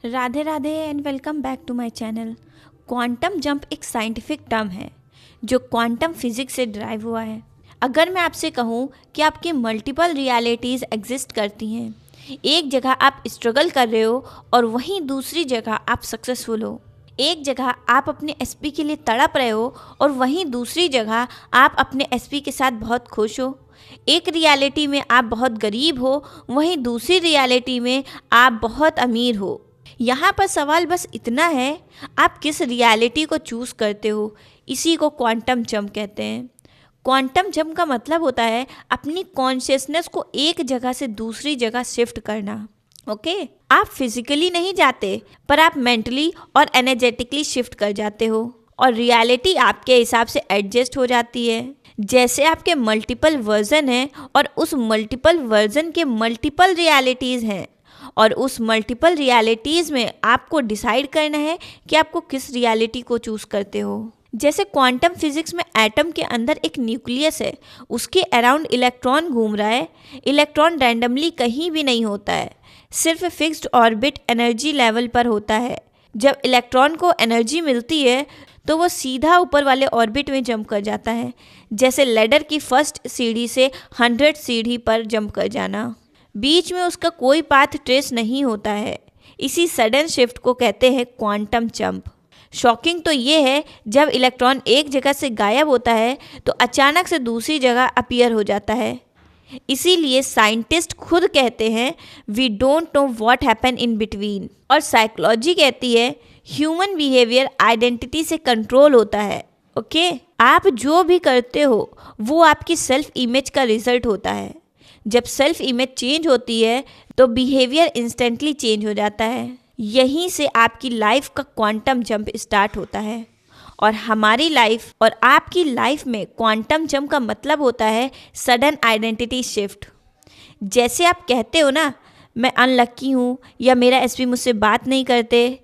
Radhe Radhe and welcome back to my channel. Quantum jump एक scientific term है जो quantum physics से ड्राइव हुआ है। अगर मैं आपसे कहूँ कि आपकी मल्टीपल रियलिटीज़ एग्जिस्ट करती हैं, एक जगह आप स्ट्रगल कर रहे हो और वहीं दूसरी जगह आप सक्सेसफुल हो, एक जगह आप अपने एसपी के लिए तड़प रहे हो और वहीं दूसरी जगह आप अपने एसपी के साथ बहुत खुश हो, एक रियलिटी में आप बहुत गरीब हो, वहीं दूसरी रियलिटी में आप बहुत अमीर हो। यहाँ पर सवाल बस इतना है, आप किस रियलिटी को चूज़ करते हो। इसी को क्वांटम जंप कहते हैं। क्वांटम जंप का मतलब होता है अपनी कॉन्शियसनेस को एक जगह से दूसरी जगह शिफ्ट करना। ओके, आप फिजिकली नहीं जाते पर आप मेंटली और एनर्जेटिकली शिफ्ट कर जाते हो और रियलिटी आपके हिसाब से एडजस्ट हो जाती है। जैसे आपके मल्टीपल वर्जन हैं और उस मल्टीपल वर्जन के मल्टीपल रियलिटीज़ हैं और उस मल्टीपल रियलिटीज़ में आपको डिसाइड करना है कि आपको किस रियलिटी को चूज़ करते हो। जैसे क्वांटम फिजिक्स में एटम के अंदर एक न्यूक्लियस है, उसके अराउंड इलेक्ट्रॉन घूम रहा है। इलेक्ट्रॉन रैंडमली कहीं भी नहीं होता है, सिर्फ फिक्स्ड ऑर्बिट एनर्जी लेवल पर होता है। जब इलेक्ट्रॉन को एनर्जी मिलती है तो वो सीधा ऊपर वाले ऑर्बिट में जंप कर जाता है, जैसे लैडर की फर्स्ट सीढ़ी से 100 सीढ़ी पर जंप कर जाना। बीच में उसका कोई पाथ ट्रेस नहीं होता है। इसी सडन शिफ्ट को कहते हैं क्वांटम जंप। शॉकिंग तो ये है, जब इलेक्ट्रॉन एक जगह से गायब होता है तो अचानक से दूसरी जगह अपीयर हो जाता है। इसीलिए साइंटिस्ट खुद कहते हैं we don't know what happen in between. और साइकोलॉजी कहती है ह्यूमन बिहेवियर आइडेंटिटी से कंट्रोल होता है। ओके, आप जो भी करते हो वो आपकी सेल्फ इमेज का रिजल्ट होता है। जब सेल्फ इमेज चेंज होती है तो बिहेवियर इंस्टेंटली चेंज हो जाता है। यहीं से आपकी लाइफ का क्वांटम जंप स्टार्ट होता है। और हमारी लाइफ और आपकी लाइफ में क्वांटम जंप का मतलब होता है सडन आइडेंटिटी शिफ्ट। जैसे आप कहते हो ना, मैं अनलक्की हूँ या मेरा एसपी मुझसे बात नहीं करते,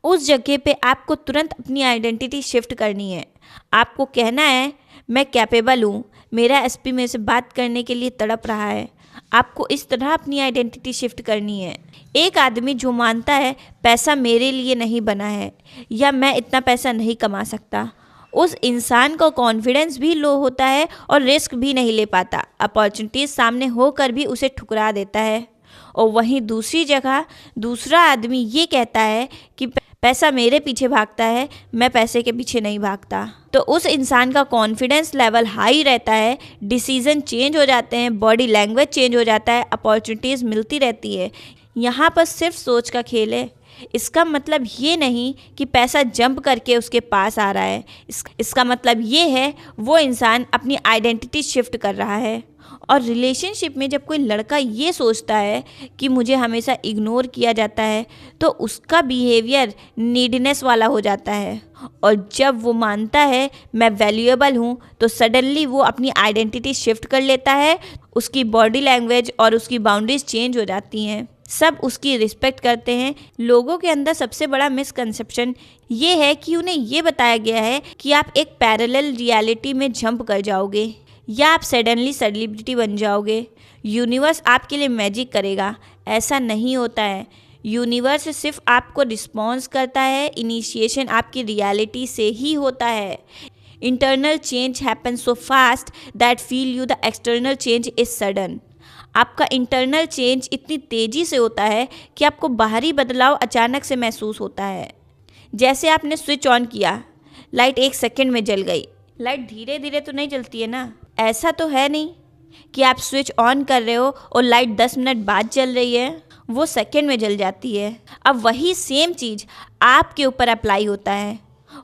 उस जगह पे आपको तुरंत अपनी आइडेंटिटी शिफ्ट करनी है। आपको कहना है मैं कैपेबल हूँ, मेरा एसपी मेरे से बात करने के लिए तड़प रहा है। आपको इस तरह अपनी आइडेंटिटी शिफ्ट करनी है। एक आदमी जो मानता है पैसा मेरे लिए नहीं बना है या मैं इतना पैसा नहीं कमा सकता, उस इंसान का कॉन्फिडेंस भी लो होता है और रिस्क भी नहीं ले पाता। अपॉर्चुनिटीज सामने होकर भी उसे ठुकरा देता है। और वहीं दूसरी जगह दूसरा आदमी ये कहता है कि पैसा मेरे पीछे भागता है, मैं पैसे के पीछे नहीं भागता। तो उस इंसान का कॉन्फिडेंस लेवल हाई रहता है, डिसीजन चेंज हो जाते हैं, बॉडी लैंग्वेज चेंज हो जाता है, अपॉर्चुनिटीज़ मिलती रहती है। यहाँ पर सिर्फ सोच का खेल है। इसका मतलब ये नहीं कि पैसा जंप करके उसके पास आ रहा है। इसका मतलब ये है वो इंसान अपनी आइडेंटिटी शिफ्ट कर रहा है। और रिलेशनशिप में जब कोई लड़का ये सोचता है कि मुझे हमेशा इग्नोर किया जाता है तो उसका बिहेवियर नीडनेस वाला हो जाता है। और जब वो मानता है मैं वैल्यूएबल हूँ तो सडनली वो अपनी आइडेंटिटी शिफ्ट कर लेता है। उसकी बॉडी लैंग्वेज और उसकी बाउंड्रीज चेंज हो जाती हैं, सब उसकी रिस्पेक्ट करते हैं। लोगों के अंदर सबसे बड़ा मिसकंसेप्शन ये है कि उन्हें ये बताया गया है कि आप एक पैरेलल रियलिटी में जंप कर जाओगे या आप सडनली सेलिब्रिटी बन जाओगे, यूनिवर्स आपके लिए मैजिक करेगा। ऐसा नहीं होता है। यूनिवर्स सिर्फ आपको रिस्पॉन्स करता है, इनिशिएशन आपकी रियलिटी से ही होता है। Internal change happen so fast that feel you the external change is sudden. आपका इंटरनल चेंज इतनी तेज़ी से होता है कि आपको बाहरी बदलाव अचानक से महसूस होता है। जैसे आपने स्विच ऑन किया, लाइट 1 सेकेंड में जल गई। लाइट धीरे धीरे तो नहीं जलती है ना। ऐसा तो है नहीं कि आप स्विच ऑन कर रहे हो और लाइट 10 मिनट बाद जल रही है, वो सेकेंड में जल जाती है। अब वही सेम चीज़ आपके ऊपर अप्लाई होता है।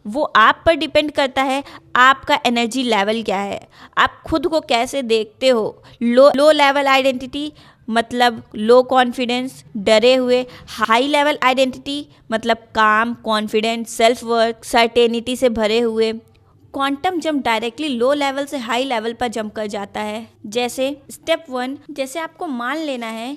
वो आप पर डिपेंड करता है आपका एनर्जी लेवल क्या है, आप खुद को कैसे देखते हो। लो लेवल आइडेंटिटी मतलब लो कॉन्फिडेंस, डरे हुए। हाई लेवल आइडेंटिटी मतलब काम, कॉन्फिडेंट, सेल्फ वर्थ, सर्टेनिटी से भरे हुए। Quantum jump directly low level से हाई लेवल पर जंप कर जाता है। जैसे स्टेप 1, जैसे आपको मान लेना है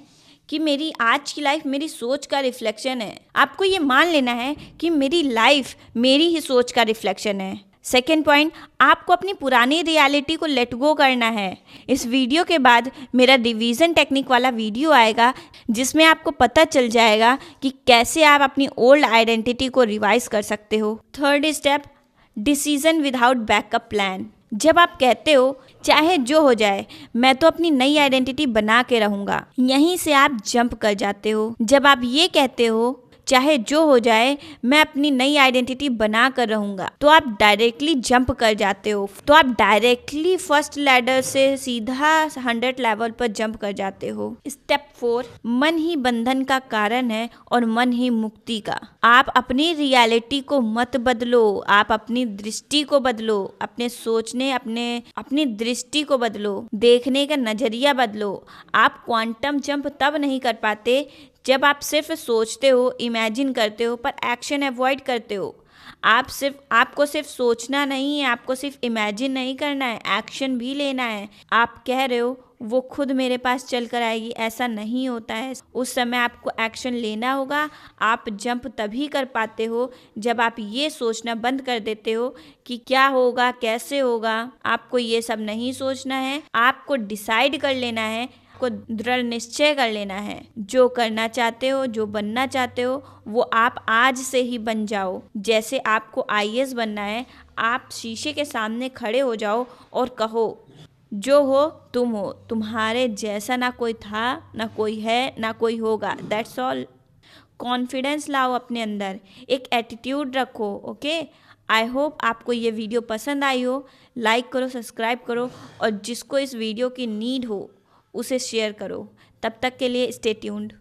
कि मेरी आज की लाइफ मेरी सोच का रिफ्लेक्शन है। आपको ये मान लेना है कि मेरी लाइफ मेरी ही सोच का रिफ्लेक्शन है। सेकेंड पॉइंट, आपको अपनी पुरानी रियलिटी को लेट गो करना है। इस वीडियो के बाद मेरा रिवीजन टेक्निक वाला वीडियो आएगा जिसमें आपको पता चल जाएगा कि कैसे आप अपनी ओल्ड आइडेंटिटी को रिवाइज कर सकते हो। Third step, decision without backup plan. जब आप कहते हो चाहे जो हो जाए मैं तो अपनी नई आइडेंटिटी बना के रहूँगा, यहीं से आप जंप कर जाते हो। जब आप ये कहते हो चाहे जो हो जाए मैं अपनी नई आइडेंटिटी बना कर रहूँगा, तो आप डायरेक्टली जंप कर जाते हो। तो आप डायरेक्टली फर्स्ट लैडर से सीधा 100 लेवल पर जंप कर जाते हो। स्टेप 4, मन ही बंधन का कारण है और मन ही मुक्ति का। आप अपनी रियलिटी को मत बदलो, आप अपनी दृष्टि को बदलो, अपने सोचने अपनी दृष्टि को बदलो, देखने का नजरिया बदलो। आप क्वांटम जंप तब नहीं कर पाते जब आप सिर्फ सोचते हो, इमेजिन करते हो, पर एक्शन अवॉइड करते हो। आपको सिर्फ सोचना नहीं है, आपको सिर्फ इमेजिन नहीं करना है, एक्शन भी लेना है। आप कह रहे हो वो खुद मेरे पास चल कर आएगी, ऐसा नहीं होता है। उस समय आपको एक्शन लेना होगा। आप जंप तभी कर पाते हो जब आप ये सोचना बंद कर देते हो कि क्या होगा, कैसे होगा। आपको ये सब नहीं सोचना है, आपको डिसाइड कर लेना है, को दृढ़ निश्चय कर लेना है। जो करना चाहते हो, जो बनना चाहते हो, वो आप आज से ही बन जाओ। जैसे आपको IAS बनना है, आप शीशे के सामने खड़े हो जाओ और कहो जो हो तुम हो, तुम्हारे जैसा ना कोई था, ना कोई है, ना कोई होगा। That's all. कॉन्फिडेंस लाओ अपने अंदर, एक एटीट्यूड रखो। ओके, आई होप आपको ये वीडियो पसंद आई हो। लाइक करो, सब्सक्राइब करो और जिसको इस वीडियो की नीड हो उसे शेयर करो। तब तक के लिए स्टे ट्यून्ड।